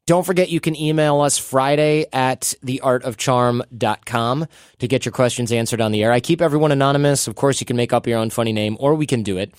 Don't forget, you can email us Friday at theartofcharm.com to get your questions answered on the air. I keep everyone anonymous. Of course, you can make up your own funny name, or we can do it.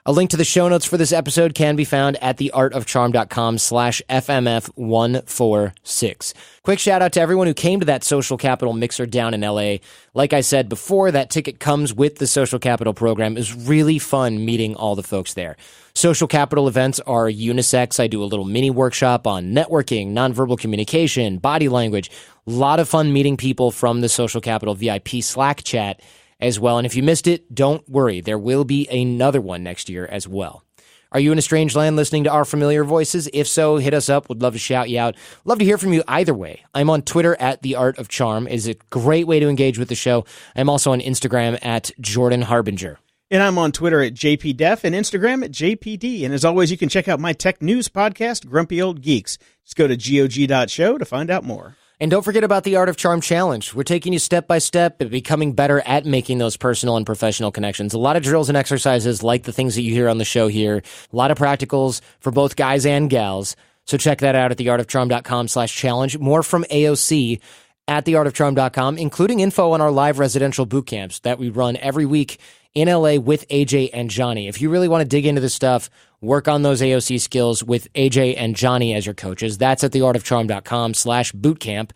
A link to the show notes for this episode can be found at theartofcharm.com/FMF146. Quick shout out to everyone who came to that Social Capital Mixer down in LA. Like I said before, that ticket comes with the Social Capital program. It was really fun meeting all the folks there. Social Capital events are unisex. I do a little mini workshop on networking, nonverbal communication, body language. A lot of fun meeting people from the Social Capital VIP Slack chat as well. And if you missed it, don't worry. There will be another one next year as well. Are you in a strange land listening to our familiar voices? If so, hit us up. We'd love to shout you out. Love to hear from you either way. I'm on Twitter at The Art of Charm. It's a great way to engage with the show. I'm also on Instagram at Jordan Harbinger. And I'm on Twitter at JPDef and Instagram at JPD. And as always, you can check out my tech news podcast, Grumpy Old Geeks. Just go to GOG.show to find out more. And don't forget about the Art of Charm Challenge. We're taking you step by step at becoming better at making those personal and professional connections. A lot of drills and exercises like the things that you hear on the show here. A lot of practicals for both guys and gals. So check that out at theartofcharm.com/challenge. More from AOC at theartofcharm.com, including info on our live residential boot camps that we run every week in LA with AJ and Johnny. If you really want to dig into this stuff, work on those AOC skills with AJ and Johnny as your coaches. That's at theartofcharm.com/bootcamp.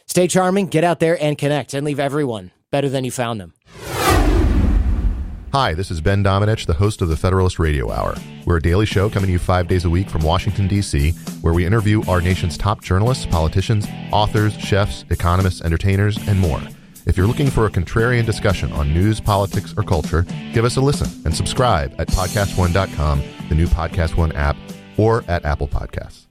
Stay charming, get out there and connect, and leave everyone better than you found them. Hi, this is Ben Domenech, the host of the Federalist Radio Hour. We're a daily show coming to you 5 days a week from Washington, D.C., where we interview our nation's top journalists, politicians, authors, chefs, economists, entertainers, and more. If you're looking for a contrarian discussion on news, politics, or culture, give us a listen and subscribe at podcastone.com, the new Podcast One app, or at Apple Podcasts.